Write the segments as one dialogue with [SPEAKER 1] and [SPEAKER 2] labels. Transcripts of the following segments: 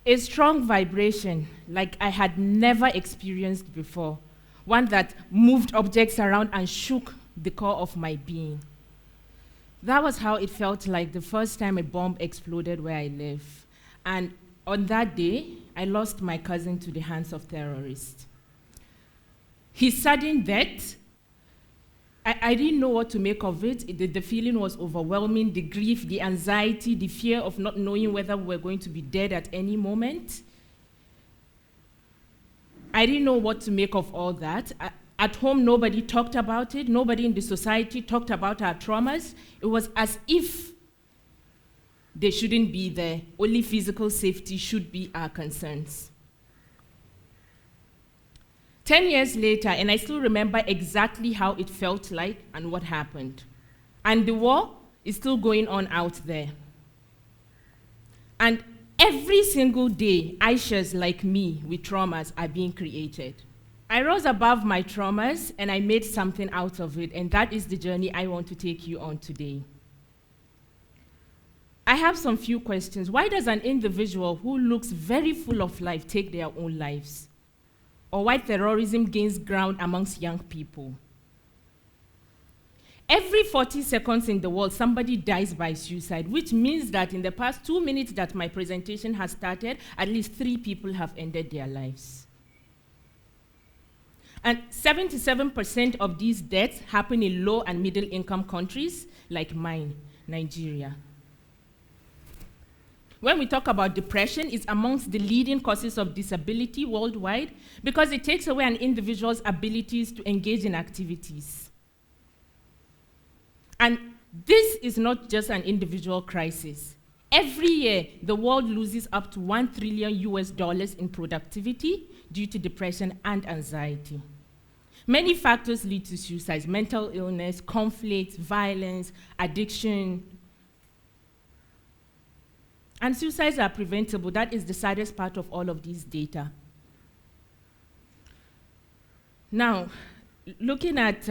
[SPEAKER 1] A strong vibration like I had never experienced before, one that moved objects around and shook the core of my being. That was how it felt like the first time a bomb exploded where I live. And on that day, I lost my cousin to the hands of terrorists. His sudden death, I didn't know what to make of it. The feeling was overwhelming, the grief, the anxiety, the fear of not knowing whether we were going to be dead at any moment. I didn't know what to make of all that. At home, nobody talked about it. Nobody in the society talked about our traumas. It was as if they shouldn't be there. Only physical safety should be our concerns. 10 years later, and I still remember exactly how it felt like and what happened. And the war is still going on out there. And every single day, Aishas like me with traumas are being created. I rose above my traumas and I made something out of it, and that is the journey I want to take you on today. I have some few questions. Why does an individual who looks very full of life take their own lives? Or why terrorism gains ground amongst young people? Every 40 seconds in the world, somebody dies by suicide, which means that in the past 2 minutes that my presentation has started, at least 3 people have ended their lives. And 77% of these deaths happen in low and middle income countries like mine, Nigeria. When we talk about depression, it's amongst the leading causes of disability worldwide because it takes away an individual's abilities to engage in activities. And this is not just an individual crisis. Every year, the world loses up to $1 trillion in productivity due to depression and anxiety. Many factors lead to suicides: mental illness, conflict, violence, addiction. And suicides are preventable. That is the saddest part of all of these data. Now, looking at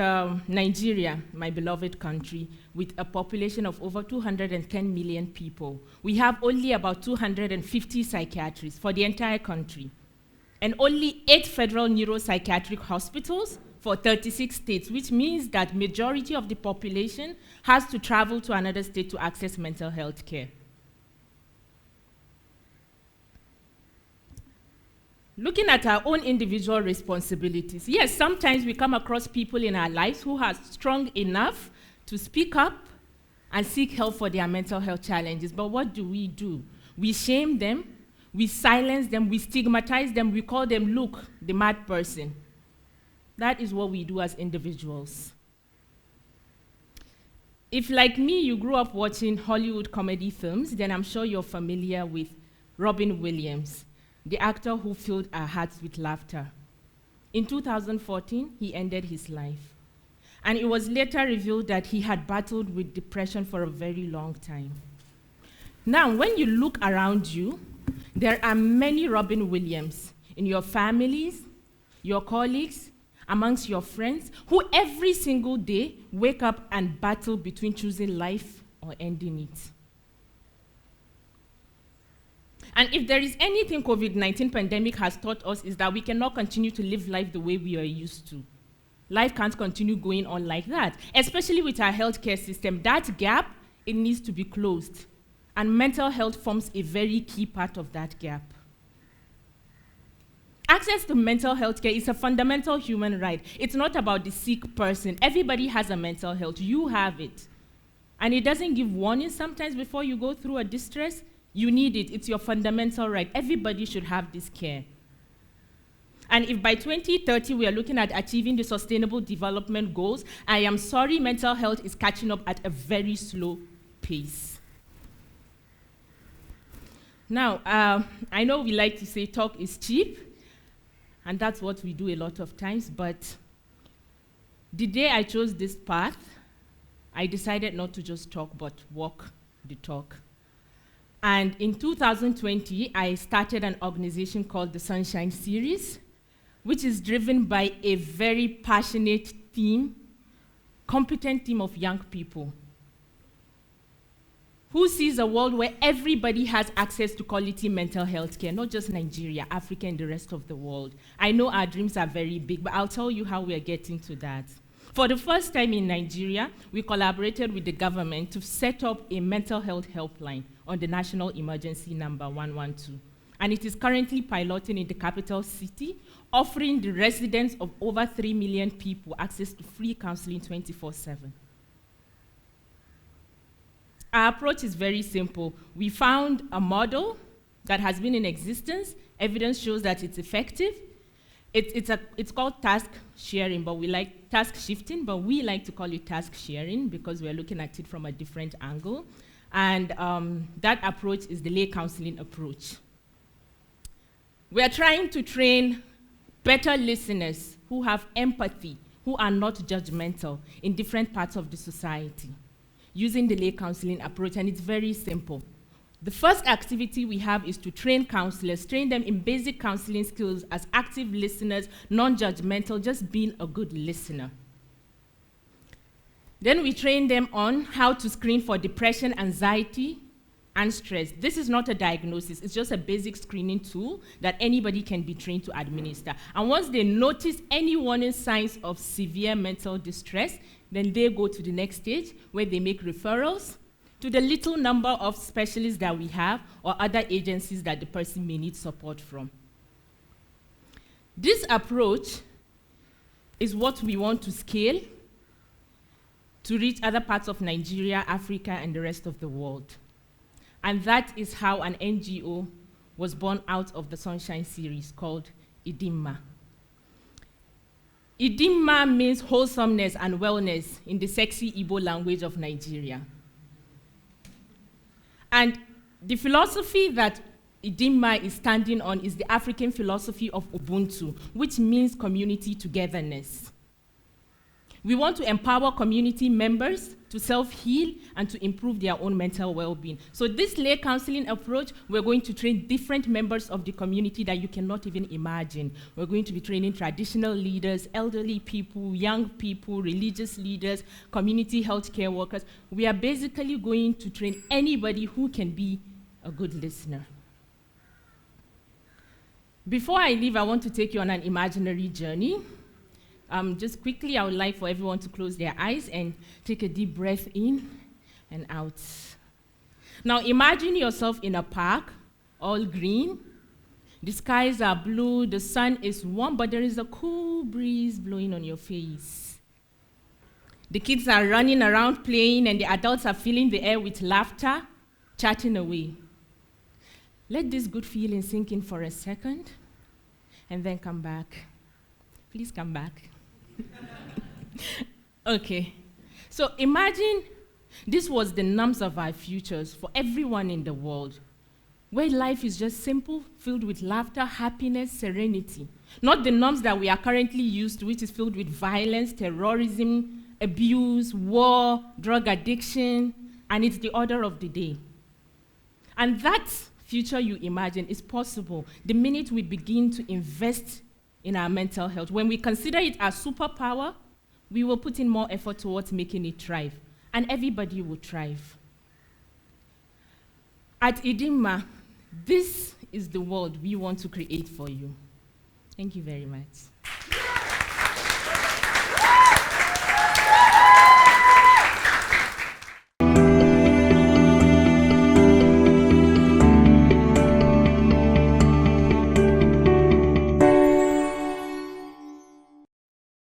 [SPEAKER 1] Nigeria, my beloved country, with a population of over 210 million people, we have only about 250 psychiatrists for the entire country, and only 8 federal neuropsychiatric hospitals for 36 states, which means that majority of the population has to travel to another state to access mental health care. Looking at our own individual responsibilities, yes, sometimes we come across people in our lives who are strong enough to speak up and seek help for their mental health challenges. But what do? We shame them, we silence them, we stigmatize them, we call them, look, the mad person. That is what we do as individuals. If, like me, you grew up watching Hollywood comedy films, then I'm sure you're familiar with Robin Williams, the actor who filled our hearts with laughter. In 2014, he ended his life. And it was later revealed that he had battled with depression for a very long time. Now, when you look around you, there are many Robin Williams in your families, your colleagues, amongst your friends, who every single day wake up and battle between choosing life or ending it. And if there is anything COVID-19 pandemic has taught us, is that we cannot continue to live life the way we are used to. Life can't continue going on like that, especially with our healthcare system. That gap, it needs to be closed. And mental health forms a very key part of that gap. Access to mental health care is a fundamental human right. It's not about the sick person. Everybody has a mental health. You have it. And it doesn't give warning sometimes before you go through a distress. You need it. It's your fundamental right. Everybody should have this care. And if by 2030 we are looking at achieving the Sustainable Development Goals, I am sorry, mental health is catching up at a very slow pace. Now, I know we like to say talk is cheap, and that's what we do a lot of times, but the day I chose this path, I decided not to just talk, but walk the talk. And in 2020, I started an organization called the Sunshine Series, which is driven by a very passionate team, competent team of young people who sees a world where everybody has access to quality mental health care, not just Nigeria, Africa, and the rest of the world. I know our dreams are very big, but I'll tell you how we are getting to that. For the first time in Nigeria, we collaborated with the government to set up a mental health helpline on the national emergency number 112. And it is currently piloting in the capital city, offering the residents of over 3 million people access to free counseling 24/7. Our approach is very simple. We found a model that has been in existence. Evidence shows that it's effective. It's called task sharing, but we like task shifting, but we like to call it task sharing because we're looking at it from a different angle. And that approach is the lay counseling approach. We are trying to train better listeners who have empathy, who are not judgmental in different parts of the society, using the lay counseling approach, and it's very simple. The first activity we have is to train counselors, train them in basic counseling skills as active listeners, non-judgmental, just being a good listener. Then we train them on how to screen for depression, anxiety, and stress. This is not a diagnosis, it's just a basic screening tool that anybody can be trained to administer. And once they notice any warning signs of severe mental distress, then they go to the next stage where they make referrals to the little number of specialists that we have or other agencies that the person may need support from. This approach is what we want to scale to reach other parts of Nigeria, Africa, and the rest of the world. And that is how an NGO was born out of the Sunshine series called Idimma. Idimma means wholesomeness and wellness in the sexy Igbo language of Nigeria. And the philosophy that Idimma is standing on is the African philosophy of Ubuntu, which means community togetherness. We want to empower community members to self-heal and to improve their own mental well-being. So this lay counseling approach, we're going to train different members of the community that you cannot even imagine. We're going to be training traditional leaders, elderly people, young people, religious leaders, community healthcare workers. We are basically going to train anybody who can be a good listener. Before I leave, I want to take you on an imaginary journey. Just quickly, I would like for everyone to close their eyes and take a deep breath in and out. Now imagine yourself in a park, all green. The skies are blue, the sun is warm, but there is a cool breeze blowing on your face. The kids are running around playing, and the adults are filling the air with laughter, chatting away. Let this good feeling sink in for a second, and then come back. Please come back. Okay, so imagine this was the norms of our futures for everyone in the world, where life is just simple, filled with laughter, happiness, serenity. Not the norms that we are currently used to, which is filled with violence, terrorism, abuse, war, drug addiction, and it's the order of the day. And that future you imagine is possible the minute we begin to invest in our mental health. When we consider it as superpower, we will put in more effort towards making it thrive, and everybody will thrive. At Idimma, this is the world we want to create for you. Thank you very much.